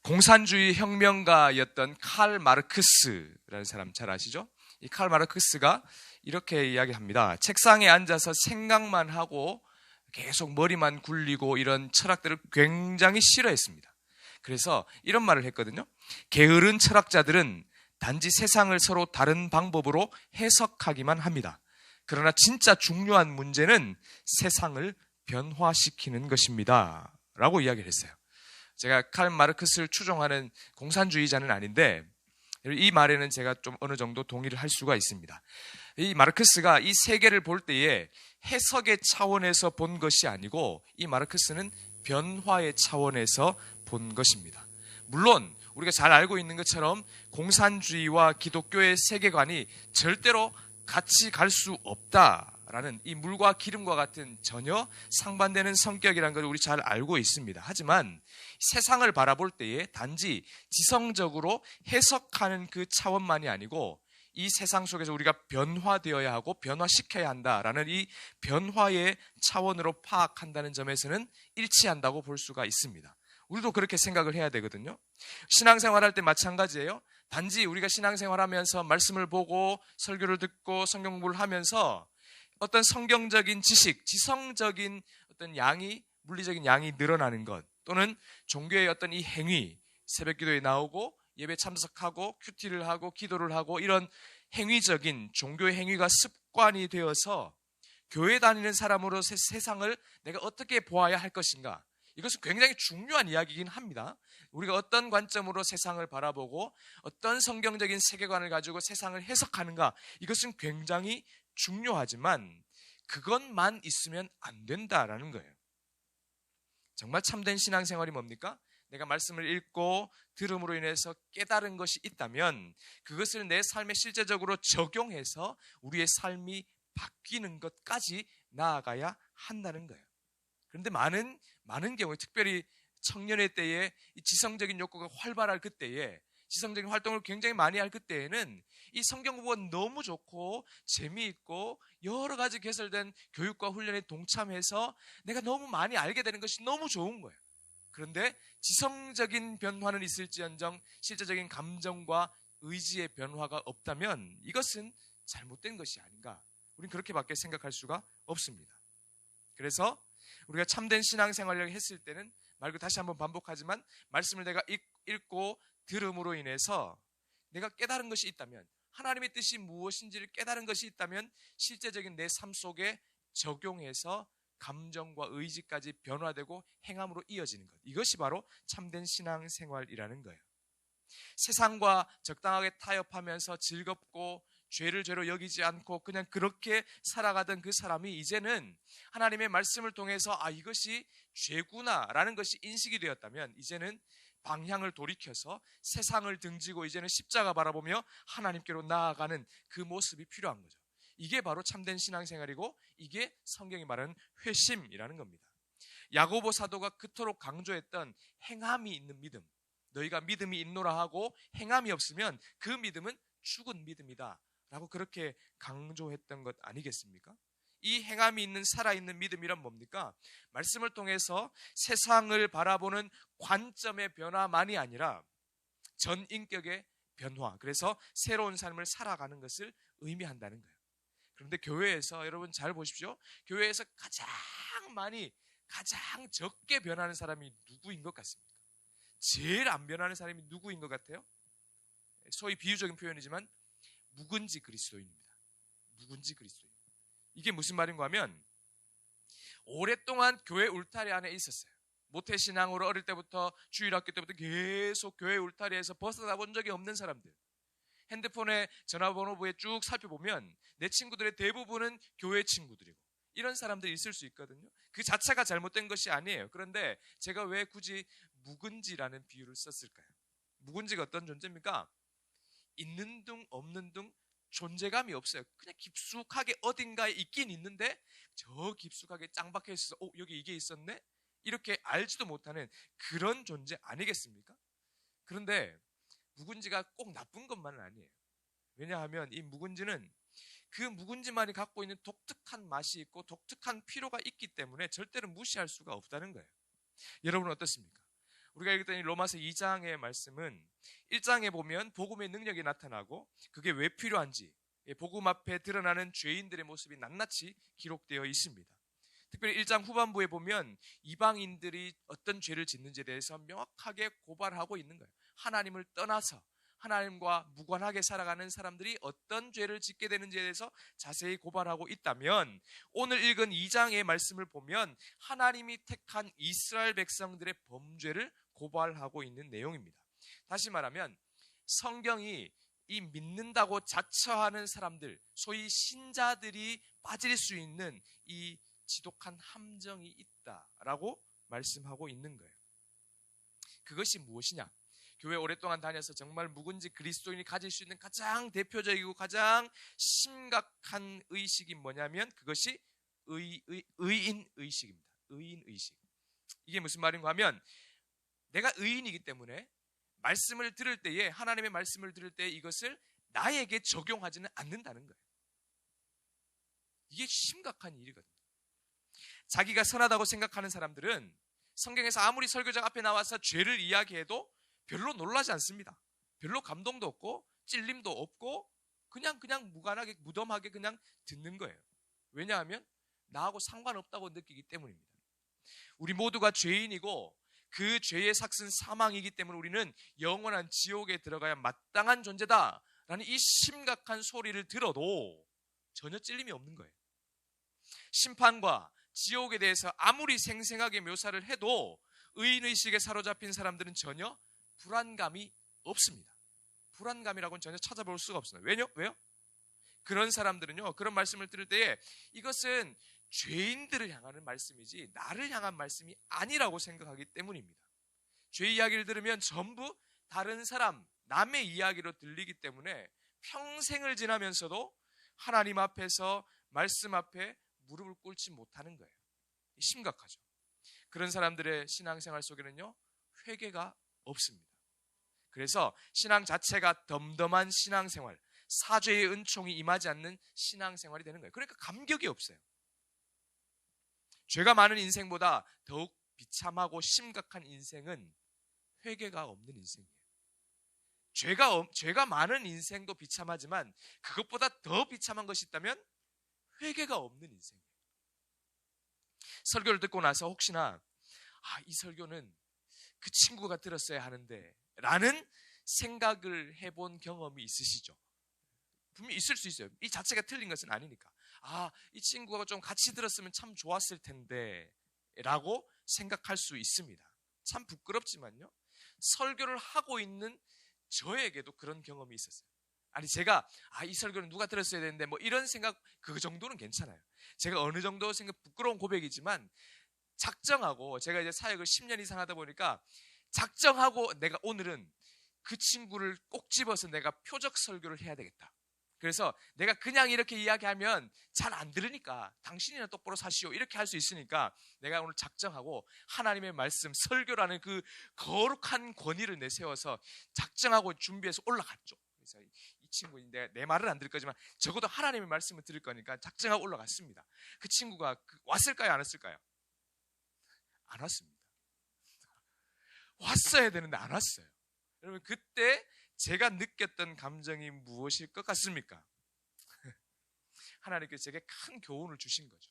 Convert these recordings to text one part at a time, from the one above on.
공산주의 혁명가였던 칼 마르크스라는 사람 잘 아시죠? 이 칼 마르크스가 이렇게 이야기합니다. 책상에 앉아서 생각만 하고 계속 머리만 굴리고 이런 철학들을 굉장히 싫어했습니다. 그래서 이런 말을 했거든요. 게으른 철학자들은 단지 세상을 서로 다른 방법으로 해석하기만 합니다. 그러나 진짜 중요한 문제는 세상을 변화시키는 것입니다. 라고 이야기를 했어요. 제가 칼 마르크스를 추종하는 공산주의자는 아닌데 이 말에는 제가 좀 어느 정도 동의를 할 수가 있습니다. 이 마르크스가 이 세계를 볼 때에 해석의 차원에서 본 것이 아니고 이 마르크스는 변화의 차원에서 본 것입니다. 물론 우리가 잘 알고 있는 것처럼 공산주의와 기독교의 세계관이 절대로 같이 갈 수 없다라는 이 물과 기름과 같은 전혀 상반되는 성격이라는 걸 우리 잘 알고 있습니다. 하지만 세상을 바라볼 때에 단지 지성적으로 해석하는 그 차원만이 아니고 이 세상 속에서 우리가 변화되어야 하고 변화시켜야 한다라는 이 변화의 차원으로 파악한다는 점에서는 일치한다고 볼 수가 있습니다. 우리도 그렇게 생각을 해야 되거든요. 신앙생활할 때 마찬가지예요. 단지 우리가 신앙생활하면서 말씀을 보고 설교를 듣고 성경 공부를 하면서 어떤 성경적인 지식, 지성적인 어떤 양이, 물리적인 양이 늘어나는 것, 또는 종교의 어떤 이 행위, 새벽기도에 나오고 예배 참석하고 큐티를 하고 기도를 하고 이런 행위적인 종교의 행위가 습관이 되어서 교회 다니는 사람으로 세상을 내가 어떻게 보아야 할 것인가, 이것은 굉장히 중요한 이야기이긴 합니다. 우리가 어떤 관점으로 세상을 바라보고 어떤 성경적인 세계관을 가지고 세상을 해석하는가, 이것은 굉장히 중요하지만 그것만 있으면 안 된다라는 거예요. 정말 참된 신앙생활이 뭡니까? 내가 말씀을 읽고 들음으로 인해서 깨달은 것이 있다면 그것을 내 삶에 실제적으로 적용해서 우리의 삶이 바뀌는 것까지 나아가야 한다는 거예요. 그런데 많은 경우에, 특별히 청년의 때에 이 지성적인 욕구가 활발할 그때에, 지성적인 활동을 굉장히 많이 할 그때에는 이 성경 공부가 너무 좋고 재미있고 여러 가지 개설된 교육과 훈련에 동참해서 내가 너무 많이 알게 되는 것이 너무 좋은 거예요. 그런데 지성적인 변화는 있을지언정 실제적인 감정과 의지의 변화가 없다면 이것은 잘못된 것이 아닌가, 우린 그렇게밖에 생각할 수가 없습니다. 그래서 우리가 참된 신앙생활을 했을 때는, 말고 다시 한번 반복하지만, 말씀을 내가 읽고 들음으로 인해서 내가 깨달은 것이 있다면, 하나님의 뜻이 무엇인지를 깨달은 것이 있다면 실제적인 내 삶 속에 적용해서 감정과 의지까지 변화되고 행함으로 이어지는 것, 이것이 바로 참된 신앙생활이라는 거예요. 세상과 적당하게 타협하면서 즐겁고 죄를 죄로 여기지 않고 그냥 그렇게 살아가던 그 사람이 이제는 하나님의 말씀을 통해서 이것이 죄구나 라는 것이 인식이 되었다면 이제는 방향을 돌이켜서 세상을 등지고 이제는 십자가 바라보며 하나님께로 나아가는 그 모습이 필요한 거죠. 이게 바로 참된 신앙생활이고 이게 성경이 말하는 회심이라는 겁니다. 야고보 사도가 그토록 강조했던 행함이 있는 믿음, 너희가 믿음이 있노라 하고 행함이 없으면 그 믿음은 죽은 믿음이다 라고 그렇게 강조했던 것 아니겠습니까? 이 행함이 있는 살아있는 믿음이란 뭡니까? 말씀을 통해서 세상을 바라보는 관점의 변화만이 아니라 전 인격의 변화, 그래서 새로운 삶을 살아가는 것을 의미한다는 거예요. 그런데 교회에서, 여러분 잘 보십시오. 교회에서 가장 적게 변하는 사람이 누구인 것 같습니까? 제일 안 변하는 사람이 누구인 것 같아요? 소위 비유적인 표현이지만 묵은지 그리스도인입니다. 묵은지 그리스도인. 이게 무슨 말인가 하면, 오랫동안 교회 울타리 안에 있었어요. 모태신앙으로 어릴 때부터 주일학교 때부터 계속 교회 울타리에서 벗어나 본 적이 없는 사람들. 핸드폰에 전화번호부에 쭉 살펴보면 내 친구들의 대부분은 교회 친구들이고, 이런 사람들이 있을 수 있거든요. 그 자체가 잘못된 것이 아니에요. 그런데 제가 왜 굳이 묵은지라는 비유를 썼을까요? 묵은지가 어떤 존재입니까? 있는 둥 없는 둥 존재감이 없어요. 그냥 깊숙하게 어딘가에 있긴 있는데 저 깊숙하게 짱 박혀 있어서 여기 이게 있었네? 이렇게 알지도 못하는 그런 존재 아니겠습니까? 그런데 묵은지가 꼭 나쁜 것만은 아니에요. 왜냐하면 이 묵은지는 그 묵은지만이 갖고 있는 독특한 맛이 있고 독특한 필요가 있기 때문에 절대로 무시할 수가 없다는 거예요. 여러분은 어떻습니까? 우리가 읽었던 이 로마서 2장의 말씀은 1장에 보면 복음의 능력이 나타나고 그게 왜 필요한지 복음 앞에 드러나는 죄인들의 모습이 낱낱이 기록되어 있습니다. 특별히 1장 후반부에 보면 이방인들이 어떤 죄를 짓는지에 대해서 명확하게 고발하고 있는 거예요. 하나님을 떠나서 하나님과 무관하게 살아가는 사람들이 어떤 죄를 짓게 되는지에 대해서 자세히 고발하고 있다면, 오늘 읽은 2장의 말씀을 보면 하나님이 택한 이스라엘 백성들의 범죄를 고발하고 있는 내용입니다. 다시 말하면 성경이 이 믿는다고 자처하는 사람들, 소위 신자들이 빠질 수 있는 이 지독한 함정이 있다라고 말씀하고 있는 거예요. 그것이 무엇이냐? 교회 오랫동안 다녀서 정말 묵은지 그리스도인이 가질 수 있는 가장 대표적이고 가장 심각한 의식이 뭐냐면 그것이 의인의식입니다. 의인의식. 이게 무슨 말인가 하면 내가 의인이기 때문에 말씀을 들을 때에, 하나님의 말씀을 들을 때 이것을 나에게 적용하지는 않는다는 거예요. 이게 심각한 일이거든요. 자기가 선하다고 생각하는 사람들은 성경에서 아무리 설교자 앞에 나와서 죄를 이야기해도 별로 놀라지 않습니다. 별로 감동도 없고 찔림도 없고 그냥 무관하게 무덤하게 그냥 듣는 거예요. 왜냐하면 나하고 상관없다고 느끼기 때문입니다. 우리 모두가 죄인이고 그 죄의 삭은 사망이기 때문에 우리는 영원한 지옥에 들어가야 마땅한 존재다라는 이 심각한 소리를 들어도 전혀 찔림이 없는 거예요. 심판과 지옥에 대해서 아무리 생생하게 묘사를 해도 의인의식에 사로잡힌 사람들은 전혀 불안감이 없습니다. 불안감이라고는 전혀 찾아볼 수가 없습니다. 왜요? 그런 사람들은요, 그런 말씀을 들을 때에 이것은 죄인들을 향하는 말씀이지 나를 향한 말씀이 아니라고 생각하기 때문입니다. 죄 이야기를 들으면 전부 다른 사람, 남의 이야기로 들리기 때문에 평생을 지나면서도 하나님 앞에서 말씀 앞에 무릎을 꿇지 못하는 거예요. 심각하죠. 그런 사람들의 신앙생활 속에는요, 회개가 없습니다. 그래서 신앙 자체가 덤덤한 신앙생활, 사죄의 은총이 임하지 않는 신앙생활이 되는 거예요. 그러니까 감격이 없어요. 죄가 많은 인생보다 더욱 비참하고 심각한 인생은 회개가 없는 인생이에요. 죄가 많은 인생도 비참하지만 그것보다 더 비참한 것이 있다면 회개가 없는 인생이에요. 설교를 듣고 나서 혹시나 이 설교는 그 친구가 들었어야 하는데 라는 생각을 해본 경험이 있으시죠? 분명히 있을 수 있어요. 이 자체가 틀린 것은 아니니까. 이 친구가 좀 같이 들었으면 참 좋았을 텐데 라고 생각할 수 있습니다. 참 부끄럽지만요, 설교를 하고 있는 저에게도 그런 경험이 있었어요. 아니 제가 이 설교는 누가 들었어야 되는데 뭐 이런 생각, 그 정도는 괜찮아요. 제가 어느 정도 부끄러운 고백이지만 작정하고, 제가 이제 사역을 10년 이상 하다 보니까 작정하고 내가 오늘은 그 친구를 꼭 집어서 내가 표적 설교를 해야 되겠다. 그래서 내가 그냥 이렇게 이야기하면 잘 안 들으니까 당신이나 똑바로 사시오 이렇게 할 수 있으니까 내가 오늘 작정하고 하나님의 말씀, 설교라는 그 거룩한 권위를 내세워서 작정하고 준비해서 올라갔죠. 그래서 이 친구 내 말을 안 들을 거지만 적어도 하나님의 말씀을 들을 거니까 작정하고 올라갔습니다. 그 친구가 왔을까요? 안 왔을까요? 안 왔습니다. 왔어야 되는데 안 왔어요. 여러분, 그때 제가 느꼈던 감정이 무엇일 것 같습니까? 하나님께서 제게 큰 교훈을 주신 거죠.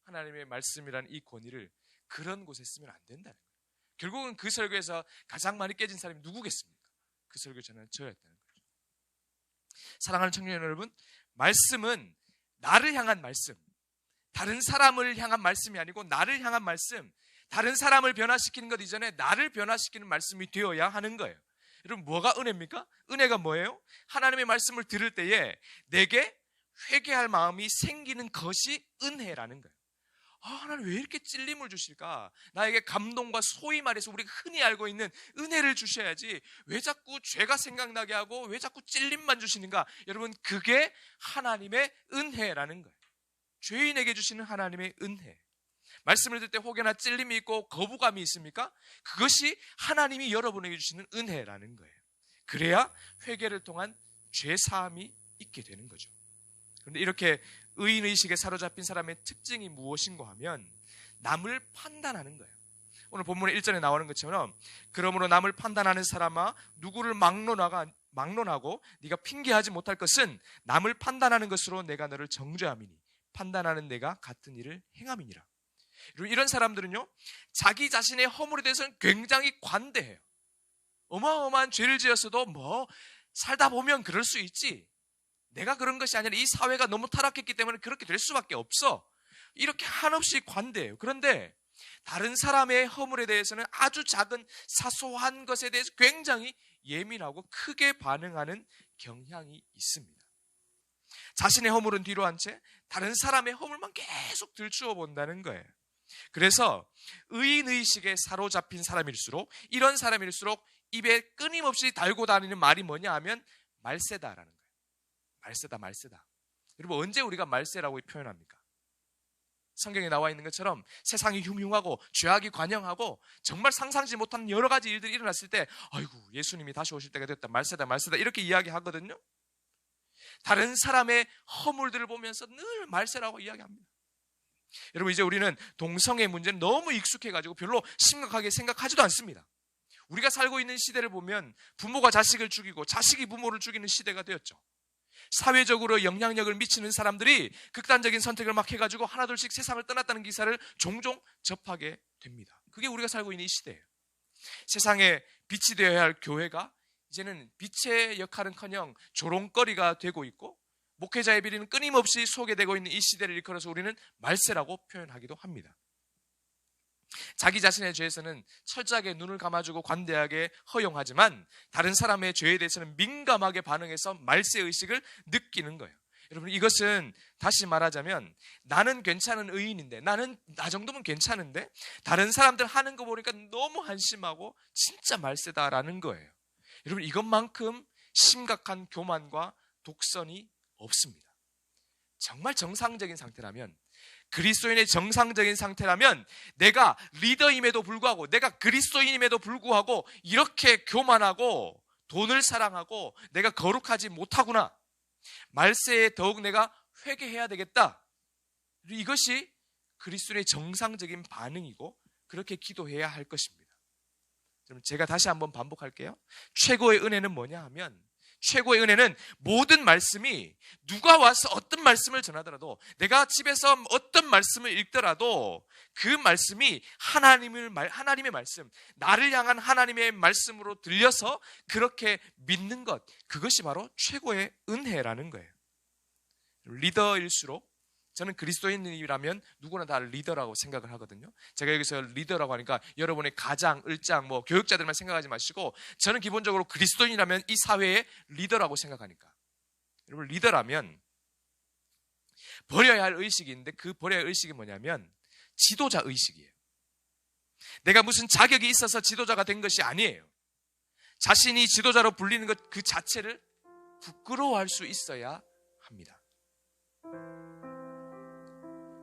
하나님의 말씀이라는 이 권위를 그런 곳에 쓰면 안 된다는 거예요. 결국은 그 설교에서 가장 많이 깨진 사람이 누구겠습니까? 그 설교 저는 저였다는 거죠. 사랑하는 청년 여러분, 말씀은 나를 향한 말씀, 다른 사람을 향한 말씀이 아니고 나를 향한 말씀, 다른 사람을 변화시키는 것 이전에 나를 변화시키는 말씀이 되어야 하는 거예요. 여러분, 뭐가 은혜입니까? 은혜가 뭐예요? 하나님의 말씀을 들을 때에 내게 회개할 마음이 생기는 것이 은혜라는 거예요. 하나님 왜 이렇게 찔림을 주실까? 나에게 감동과 소위 말해서 우리가 흔히 알고 있는 은혜를 주셔야지 왜 자꾸 죄가 생각나게 하고 왜 자꾸 찔림만 주시는가? 여러분, 그게 하나님의 은혜라는 거예요. 죄인에게 주시는 하나님의 은혜. 말씀을 듣을 때 혹여나 찔림이 있고 거부감이 있습니까? 그것이 하나님이 여러분에게 주시는 은혜라는 거예요. 그래야 회개를 통한 죄사함이 있게 되는 거죠. 그런데 이렇게 의인의식에 사로잡힌 사람의 특징이 무엇인가 하면 남을 판단하는 거예요. 오늘 본문의 1절에 나오는 것처럼 그러므로 남을 판단하는 사람아 누구를 막론하고 네가 핑계하지 못할 것은 남을 판단하는 것으로 내가 너를 정죄함이니 판단하는 내가 같은 일을 행함이니라. 이런 사람들은요, 자기 자신의 허물에 대해서는 굉장히 관대해요. 어마어마한 죄를 지었어도 살다 보면 그럴 수 있지, 내가 그런 것이 아니라 이 사회가 너무 타락했기 때문에 그렇게 될 수밖에 없어, 이렇게 한없이 관대해요. 그런데 다른 사람의 허물에 대해서는 아주 작은 사소한 것에 대해서 굉장히 예민하고 크게 반응하는 경향이 있습니다. 자신의 허물은 뒤로 한 채 다른 사람의 허물만 계속 들추어 본다는 거예요. 그래서 의인의식에 사로잡힌 사람일수록, 이런 사람일수록 입에 끊임없이 달고 다니는 말이 뭐냐 하면 말세다라는 거예요. 말세다. 여러분, 언제 우리가 말세라고 표현합니까? 성경에 나와 있는 것처럼 세상이 흉흉하고 죄악이 관영하고 정말 상상지 못한 여러 가지 일들이 일어났을 때 아이고 예수님이 다시 오실 때가 됐다, 말세다 이렇게 이야기하거든요. 다른 사람의 허물들을 보면서 늘 말세라고 이야기합니다. 여러분, 이제 우리는 동성애 문제는 너무 익숙해가지고 별로 심각하게 생각하지도 않습니다. 우리가 살고 있는 시대를 보면 부모가 자식을 죽이고 자식이 부모를 죽이는 시대가 되었죠. 사회적으로 영향력을 미치는 사람들이 극단적인 선택을 막 해가지고 하나둘씩 세상을 떠났다는 기사를 종종 접하게 됩니다. 그게 우리가 살고 있는 이 시대예요. 세상에 빛이 되어야 할 교회가 이제는 빛의 역할은커녕 조롱거리가 되고 있고, 목회자의 비리는 끊임없이 소개되고 있는 이 시대를 일컬어서 우리는 말세라고 표현하기도 합니다. 자기 자신의 죄에서는 철저하게 눈을 감아주고 관대하게 허용하지만 다른 사람의 죄에 대해서는 민감하게 반응해서 말세의식을 느끼는 거예요. 여러분, 이것은 다시 말하자면 나는 괜찮은 의인인데, 나는 나 정도면 괜찮은데 다른 사람들 하는 거 보니까 너무 한심하고 진짜 말세다라는 거예요. 여러분, 이것만큼 심각한 교만과 독선이 없습니다. 정말 정상적인 상태라면, 그리스도인의 정상적인 상태라면 내가 리더임에도 불구하고, 내가 그리스도인임에도 불구하고 이렇게 교만하고 돈을 사랑하고 내가 거룩하지 못하구나, 말세에 더욱 내가 회개해야 되겠다, 이것이 그리스도인의 정상적인 반응이고 그렇게 기도해야 할 것입니다. 제가 다시 한번 반복할게요. 최고의 은혜는 뭐냐 하면, 최고의 은혜는 모든 말씀이, 누가 와서 어떤 말씀을 전하더라도, 내가 집에서 어떤 말씀을 읽더라도 그 말씀이 하나님의 말씀, 나를 향한 하나님의 말씀으로 들려서 그렇게 믿는 것, 그것이 바로 최고의 은혜라는 거예요. 리더일수록, 저는 그리스도인이라면 누구나 다 리더라고 생각을 하거든요. 제가 여기서 리더라고 하니까 여러분의 가장, 을장, 교육자들만 생각하지 마시고, 저는 기본적으로 그리스도인이라면 이 사회의 리더라고 생각하니까. 여러분, 리더라면 버려야 할 의식이 있는데, 그 버려야 할 의식이 뭐냐면 지도자 의식이에요. 내가 무슨 자격이 있어서 지도자가 된 것이 아니에요. 자신이 지도자로 불리는 것 그 자체를 부끄러워할 수 있어야 합니다.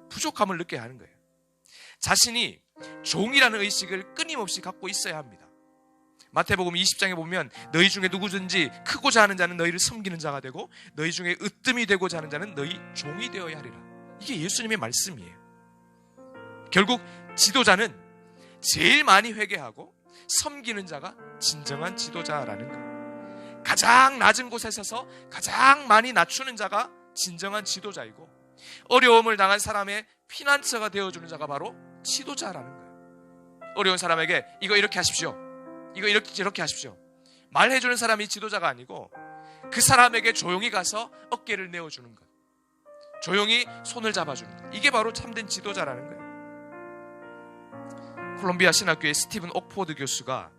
부족함을 느껴야 하는 거예요. 자신이 종이라는 의식을 끊임없이 갖고 있어야 합니다. 마태복음 20장에 보면 너희 중에 누구든지 크고자 하는 자는 너희를 섬기는 자가 되고 너희 중에 으뜸이 되고자 하는 자는 너희 종이 되어야 하리라. 이게 예수님의 말씀이에요. 결국 지도자는 제일 많이 회개하고 섬기는 자가 진정한 지도자라는 거예요. 가장 낮은 곳에 서서 가장 많이 낮추는 자가 진정한 지도자이고, 어려움을 당한 사람의 피난처가 되어주는 자가 바로 지도자라는 거예요. 어려운 사람에게 이거 이렇게 하십시오, 이거 이렇게 하십시오, 말해주는 사람이 지도자가 아니고 그 사람에게 조용히 가서 어깨를 내어주는 것, 조용히 손을 잡아주는 것, 이게 바로 참된 지도자라는 거예요. 콜롬비아 신학교의 스티븐 옥포드 교수가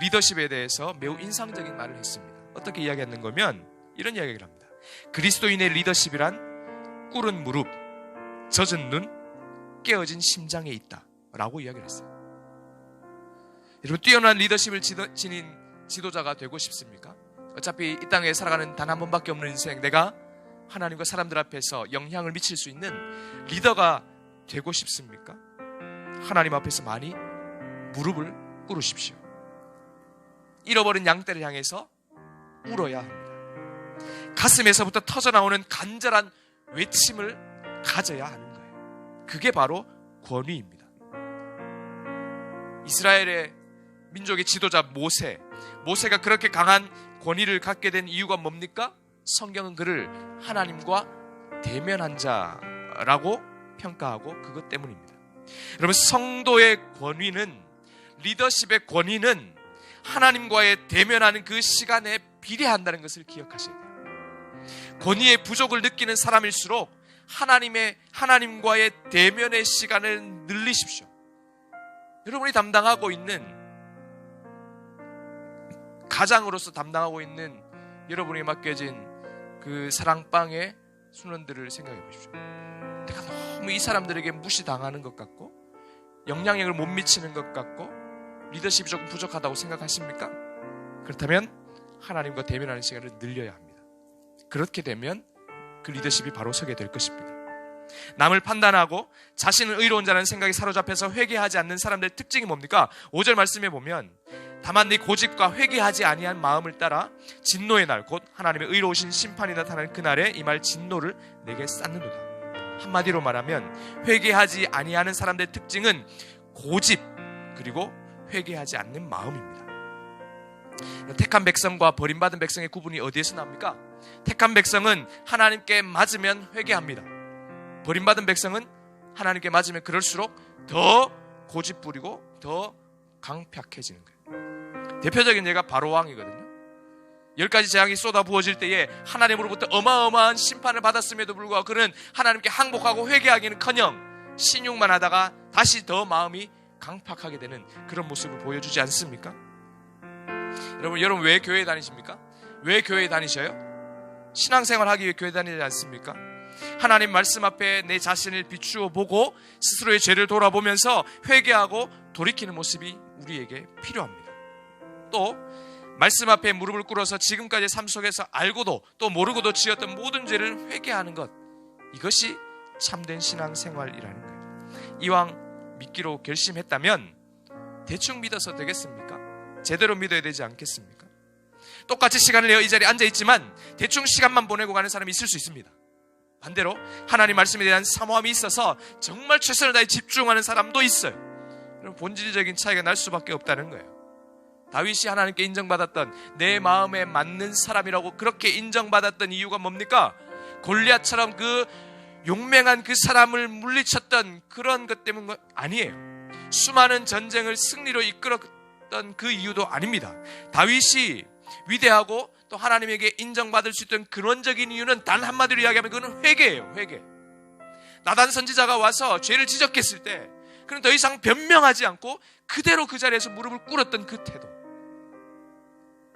리더십에 대해서 매우 인상적인 말을 했습니다. 어떻게 이야기했는 거면 이런 이야기를 합니다. 그리스도인의 리더십이란 꿇은 무릎, 젖은 눈, 깨어진 심장에 있다 라고 이야기를 했어요. 여러분, 뛰어난 리더십을 지닌 지도자가 되고 싶습니까? 어차피 이 땅에 살아가는 단 한 번밖에 없는 인생, 내가 하나님과 사람들 앞에서 영향을 미칠 수 있는 리더가 되고 싶습니까? 하나님 앞에서 많이 무릎을 꿇으십시오. 잃어버린 양떼를 향해서 울어야 합니다. 가슴에서부터 터져나오는 간절한 외침을 가져야 하는 거예요. 그게 바로 권위입니다. 이스라엘의 민족의 지도자 모세가 그렇게 강한 권위를 갖게 된 이유가 뭡니까? 성경은 그를 하나님과 대면한 자라고 평가하고 그것 때문입니다. 여러분, 성도의 권위는, 리더십의 권위는 하나님과의 대면하는 그 시간에 비례한다는 것을 기억하셔야 돼요. 권위의 부족을 느끼는 사람일수록 하나님과의 대면의 시간을 늘리십시오. 여러분이 담당하고 있는, 가장으로서 담당하고 있는 여러분이 맡겨진 그 사랑방의 순원들을 생각해 보십시오. 내가 너무 이 사람들에게 무시당하는 것 같고 영향력을 못 미치는 것 같고 리더십이 조금 부족하다고 생각하십니까? 그렇다면 하나님과 대면하는 시간을 늘려야 합니다. 그렇게 되면 그 리더십이 바로 서게 될 것입니다. 남을 판단하고 자신은 의로운 자라는 생각에 사로잡혀서 회개하지 않는 사람들의 특징이 뭡니까? 5절 말씀에 보면 다만 네 고집과 회개하지 아니한 마음을 따라 진노의 날, 곧 하나님의 의로우신 심판이 나타나는 그날에 임할 진노를 내게 쌓는도다. 한마디로 말하면 회개하지 아니하는 사람들의 특징은 고집 그리고 회개하지 않는 마음입니다. 택한 백성과 버림받은 백성의 구분이 어디에서 나옵니까? 택한 백성은 하나님께 맞으면 회개합니다. 버림받은 백성은 하나님께 맞으면 그럴수록 더 고집 부리고 더 강팍해지는 거예요. 대표적인 예가 바로왕이거든요. 10가지 재앙이 쏟아 부어질 때에 하나님으로부터 어마어마한 심판을 받았음에도 불구하고 그는 하나님께 항복하고 회개하기는커녕 신용만 하다가 다시 더 마음이 강팍하게 되는 그런 모습을 보여주지 않습니까? 여러분 왜 교회에 다니십니까? 왜 교회에 다니셔요? 신앙생활 하기 위해 교회 다니지 않습니까? 하나님 말씀 앞에 내 자신을 비추어 보고 스스로의 죄를 돌아보면서 회개하고 돌이키는 모습이 우리에게 필요합니다. 또 말씀 앞에 무릎을 꿇어서 지금까지의 삶 속에서 알고도 또 모르고도 지었던 모든 죄를 회개하는 것, 이것이 참된 신앙생활이라는 거예요. 이왕 믿기로 결심했다면 대충 믿어서 되겠습니까? 제대로 믿어야 되지 않겠습니까? 똑같이 시간을 내어 이 자리에 앉아있지만 대충 시간만 보내고 가는 사람이 있을 수 있습니다. 반대로 하나님 말씀에 대한 사모함이 있어서 정말 최선을 다해 집중하는 사람도 있어요. 그럼 본질적인 차이가 날 수밖에 없다는 거예요. 다윗이 하나님께 인정받았던, 내 마음에 맞는 사람이라고 그렇게 인정받았던 이유가 뭡니까? 골리앗처럼 그 용맹한 그 사람을 물리쳤던 그런 것 때문 아니에요. 수많은 전쟁을 승리로 이끌었던 그 이유도 아닙니다. 다윗이 위대하고 또 하나님에게 인정받을 수 있던 근원적인 이유는 단 한마디로 이야기하면 그건 회개예요. 회개. 나단 선지자가 와서 죄를 지적했을 때 그는 더 이상 변명하지 않고 그대로 그 자리에서 무릎을 꿇었던 그 태도.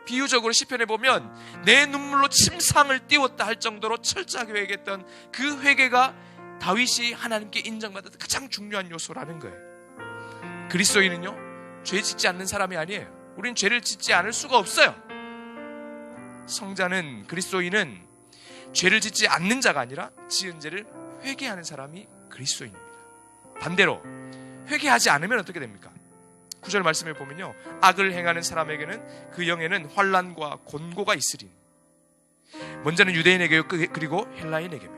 비유적으로 시편에 보면 내 눈물로 침상을 띄웠다 할 정도로 철저하게 회개했던 그 회개가 다윗이 하나님께 인정받았던 가장 중요한 요소라는 거예요. 그리스도인은요, 죄 짓지 않는 사람이 아니에요. 우린 죄를 짓지 않을 수가 없어요. 성자는, 그리스도인은 죄를 짓지 않는 자가 아니라 지은 죄를 회개하는 사람이 그리스도인입니다. 반대로 회개하지 않으면 어떻게 됩니까? 9절 말씀에 보면요, 악을 행하는 사람에게는 그 영에는 환난과 곤고가 있으리. 먼저는 유대인에게요, 그리고 헬라인에게며.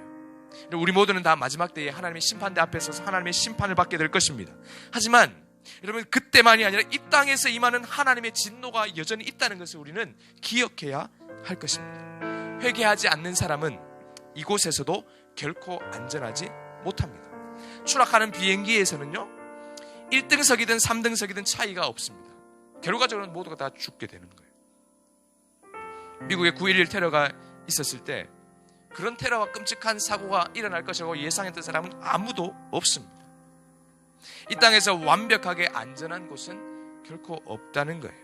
우리 모두는 다 마지막 때에 하나님의 심판대 앞에 서서 하나님의 심판을 받게 될 것입니다. 하지만 여러분, 그때만이 아니라 이 땅에서 임하는 하나님의 진노가 여전히 있다는 것을 우리는 기억해야 할 것입니다. 회개하지 않는 사람은 이곳에서도 결코 안전하지 못합니다. 추락하는 비행기에서는요, 1등석이든 3등석이든 차이가 없습니다. 결과적으로는 모두가 다 죽게 되는 거예요. 미국의 9.11 테러가 있었을 때 그런 테러와 끔찍한 사고가 일어날 것이라고 예상했던 사람은 아무도 없습니다. 이 땅에서 완벽하게 안전한 곳은 결코 없다는 거예요.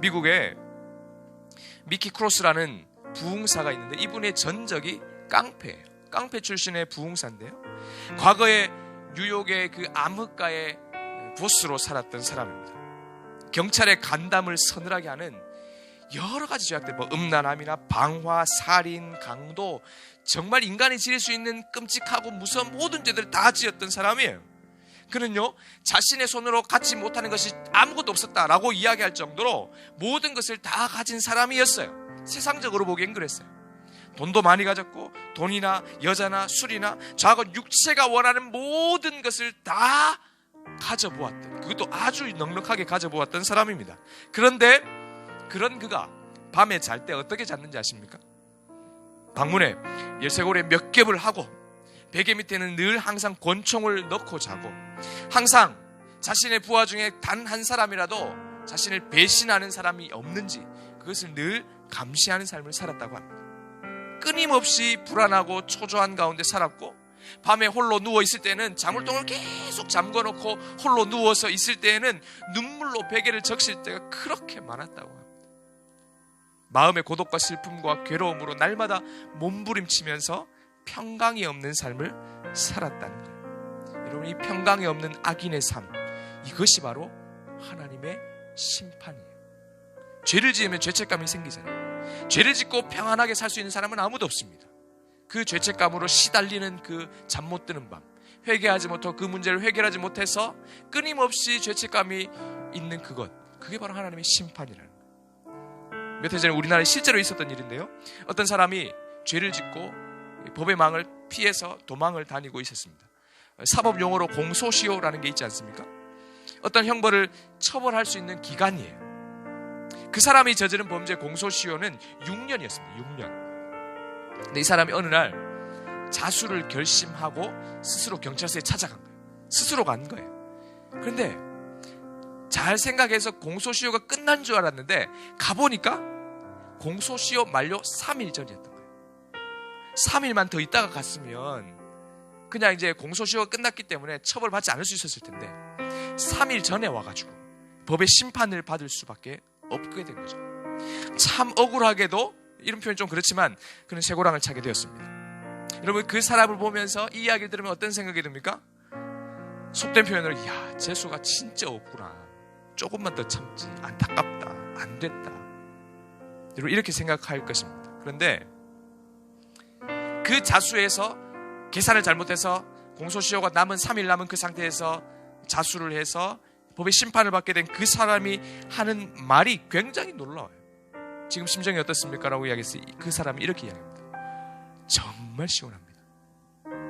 미국에 미키 크로스라는 부흥사가 있는데 이분의 전적이 깡패예요. 깡패 출신의 부흥사인데요, 과거에 뉴욕의 그 암흑가의 보스로 살았던 사람입니다. 경찰의 간담을 서늘하게 하는 여러 가지 죄악들, 음란함이나 방화, 살인, 강도, 정말 인간이 지을 수 있는 끔찍하고 무서운 모든 죄들을 다 지었던 사람이에요. 그는요, 자신의 손으로 갖지 못하는 것이 아무것도 없었다라고 이야기할 정도로 모든 것을 다 가진 사람이었어요. 세상적으로 보기엔 그랬어요. 돈도 많이 가졌고, 돈이나 여자나 술이나 자고 육체가 원하는 모든 것을 다 가져보았던, 그것도 아주 넉넉하게 가져보았던 사람입니다. 그런데 그런 그가 밤에 잘 때 어떻게 잤는지 아십니까? 방문에 열쇠고리에 몇 겹을 하고 베개 밑에는 늘 항상 권총을 넣고 자고, 항상 자신의 부하 중에 단 한 사람이라도 자신을 배신하는 사람이 없는지 그것을 늘 감시하는 삶을 살았다고 합니다. 끊임없이 불안하고 초조한 가운데 살았고, 밤에 홀로 누워있을 때는 자물통을 계속 잠궈놓고 홀로 누워서 있을 때에는 눈물로 베개를 적실 때가 그렇게 많았다고 합니다. 마음의 고독과 슬픔과 괴로움으로 날마다 몸부림치면서 평강이 없는 삶을 살았다는 거예요. 여러분, 이 평강이 없는 악인의 삶, 이것이 바로 하나님의 심판이에요. 죄를 지으면 죄책감이 생기잖아요. 죄를 짓고 평안하게 살 수 있는 사람은 아무도 없습니다. 그 죄책감으로 시달리는 그 잠 못 드는 밤, 회개하지 못하고 그 문제를 해결하지 못해서 끊임없이 죄책감이 있는 그것, 그게 바로 하나님의 심판이라는 거예요. 몇 해 전에 우리나라에 실제로 있었던 일인데요, 어떤 사람이 죄를 짓고 법의 망을 피해서 도망을 다니고 있었습니다. 사법용어로 공소시효라는 게 있지 않습니까? 어떤 형벌을 처벌할 수 있는 기간이에요. 그 사람이 저지른 범죄 공소시효는 6년이었습니다. 6년. 근데 이 사람이 어느 날 자수를 결심하고 스스로 경찰서에 찾아간 거예요. 스스로 간 거예요. 그런데 잘 생각해서 공소시효가 끝난 줄 알았는데 가보니까 공소시효 만료 3일 전이었던 거예요. 3일만 더 있다가 갔으면 그냥 이제 공소시효가 끝났기 때문에 처벌받지 않을 수 있었을 텐데 3일 전에 와가지고 법의 심판을 받을 수밖에 없게 된 거죠. 참 억울하게도, 이런 표현 좀 그렇지만, 그는 쇠고랑을 차게 되었습니다. 여러분, 그 사람을 보면서 이 이야기를 들으면 어떤 생각이 듭니까? 속된 표현으로, 이야, 재수가 진짜 없구나, 조금만 더 참지, 안타깝다, 안 됐다, 여러분, 이렇게 생각할 것입니다. 그런데 그 자수에서 계산을 잘못해서 공소시효가 남은 3일 남은 그 상태에서 자수를 해서 법의 심판을 받게 된 그 사람이 하는 말이 굉장히 놀라워요. 지금 심정이 어떻습니까? 라고 이야기했어요. 그 사람이 이렇게 이야기합니다. 정말 시원합니다.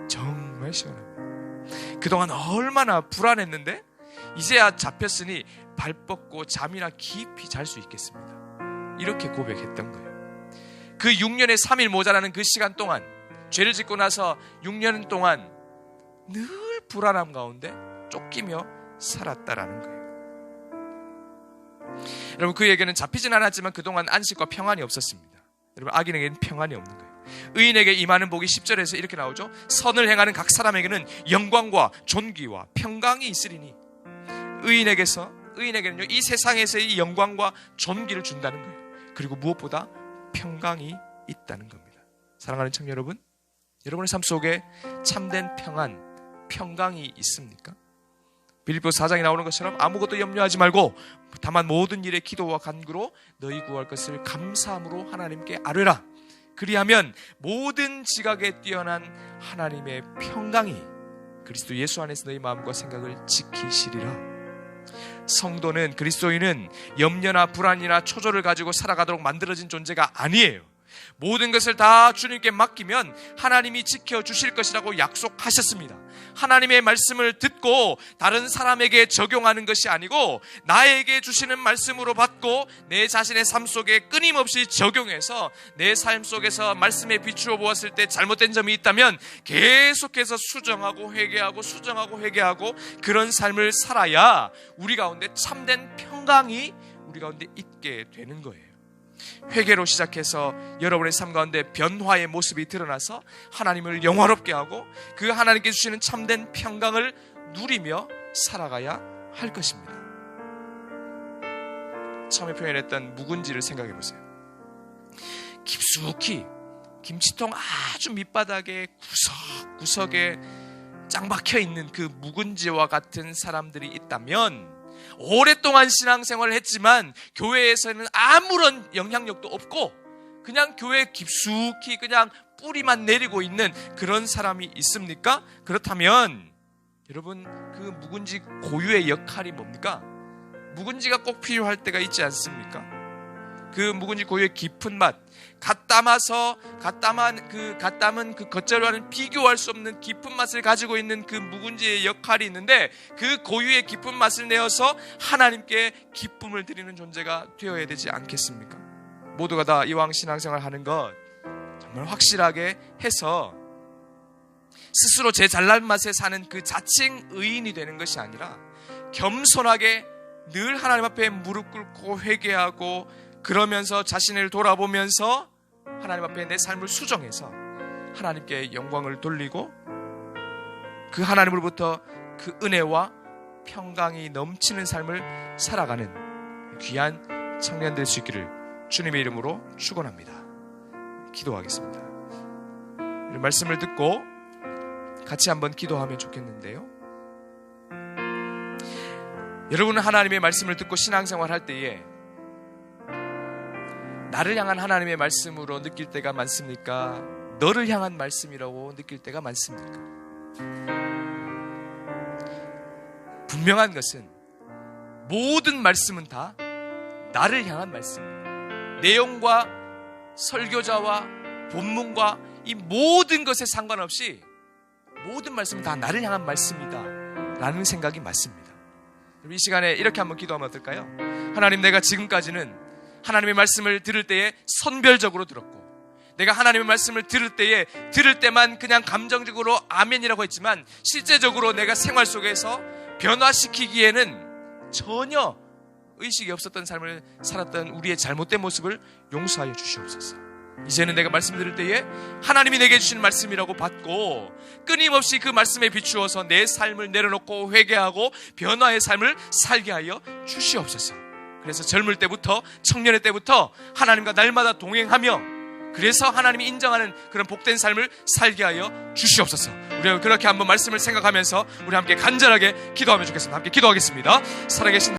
정말 시원합니다. 그동안 얼마나 불안했는데 이제야 잡혔으니 발 뻗고 잠이나 깊이 잘 수 있겠습니다. 이렇게 고백했던 거예요. 그 6년에 3일 모자라는 그 시간 동안, 죄를 짓고 나서 6년 동안 늘 불안함 가운데 쫓기며 살았다라는 거예요. 여러분, 그에게는 잡히진 않았지만 그동안 안식과 평안이 없었습니다. 여러분, 악인에게는 평안이 없는 거예요. 의인에게 임하는 복이 10절에서 이렇게 나오죠. 선을 행하는 각 사람에게는 영광과 존귀와 평강이 있으리니. 의인에게는요, 이 세상에서의 이 영광과 존귀를 준다는 거예요. 그리고 무엇보다 평강이 있다는 겁니다. 사랑하는 청년 여러분, 여러분의 삶 속에 참된 평안, 평강이 있습니까? 빌립보서 4장에 나오는 것처럼 아무것도 염려하지 말고 다만 모든 일에 기도와 간구로 너희 구할 것을 감사함으로 하나님께 아뢰라. 그리하면 모든 지각에 뛰어난 하나님의 평강이 그리스도 예수 안에서 너희 마음과 생각을 지키시리라. 성도는, 그리스도인은 염려나 불안이나 초조를 가지고 살아가도록 만들어진 존재가 아니에요. 모든 것을 다 주님께 맡기면 하나님이 지켜주실 것이라고 약속하셨습니다. 하나님의 말씀을 듣고 다른 사람에게 적용하는 것이 아니고 나에게 주시는 말씀으로 받고 내 자신의 삶 속에 끊임없이 적용해서 내 삶 속에서 말씀에 비추어 보았을 때 잘못된 점이 있다면 계속해서 수정하고 회개하고 그런 삶을 살아야 우리 가운데 참된 평강이 우리 가운데 있게 되는 거예요. 회개로 시작해서 여러분의 삶 가운데 변화의 모습이 드러나서 하나님을 영화롭게 하고 그 하나님께 주시는 참된 평강을 누리며 살아가야 할 것입니다. 처음에 표현했던 묵은지를 생각해 보세요. 깊숙이 김치통 아주 밑바닥에 구석구석에 짱 박혀 있는 그 묵은지와 같은 사람들이 있다면, 오랫동안 신앙생활을 했지만 교회에서는 아무런 영향력도 없고 그냥 교회에 깊숙이 그냥 뿌리만 내리고 있는 그런 사람이 있습니까? 그렇다면 여러분, 그 묵은지 고유의 역할이 뭡니까? 묵은지가 꼭 필요할 때가 있지 않습니까? 그 묵은지 고유의 깊은 맛, 갓 갓담은 그 겉절과는 비교할 수 없는 깊은 맛을 가지고 있는 그 묵은지의 역할이 있는데, 그 고유의 깊은 맛을 내어서 하나님께 기쁨을 드리는 존재가 되어야 되지 않겠습니까? 모두가 다 이왕 신앙생활 하는 것 정말 확실하게 해서 스스로 제 잘난 맛에 사는 그 자칭 의인이 되는 것이 아니라 겸손하게 늘 하나님 앞에 무릎 꿇고 회개하고, 그러면서 자신을 돌아보면서 하나님 앞에 내 삶을 수정해서 하나님께 영광을 돌리고, 그 하나님으로부터 그 은혜와 평강이 넘치는 삶을 살아가는 귀한 청년 될 수 있기를 주님의 이름으로 축원합니다. 기도하겠습니다. 이 말씀을 듣고 같이 한번 기도하면 좋겠는데요. 여러분은 하나님의 말씀을 듣고 신앙생활 할 때에 나를 향한 하나님의 말씀으로 느낄 때가 많습니까? 너를 향한 말씀이라고 느낄 때가 많습니까? 분명한 것은 모든 말씀은 다 나를 향한 말씀입니다. 내용과 설교자와 본문과 이 모든 것에 상관없이 모든 말씀은 다 나를 향한 말씀이다 라는 생각이 맞습니다. 이 시간에 이렇게 한번 기도하면 어떨까요? 하나님, 내가 지금까지는 하나님의 말씀을 들을 때에 선별적으로 들었고, 내가 하나님의 말씀을 들을 때만 그냥 감정적으로 아멘이라고 했지만, 실제적으로 내가 생활 속에서 변화시키기에는 전혀 의식이 없었던 삶을 살았던 우리의 잘못된 모습을 용서하여 주시옵소서. 이제는 내가 말씀 들을 때에 하나님이 내게 주신 말씀이라고 받고, 끊임없이 그 말씀에 비추어서 내 삶을 내려놓고 회개하고 변화의 삶을 살게 하여 주시옵소서. 그래서 젊을 때부터, 청년의 때부터 하나님과 날마다 동행하며, 그래서 하나님이 인정하는 그런 복된 삶을 살게 하여 주시옵소서. 우리가 그렇게 한번 말씀을 생각하면서 우리 함께 간절하게 기도하면 좋겠습니다. 함께 기도하겠습니다. 살아계신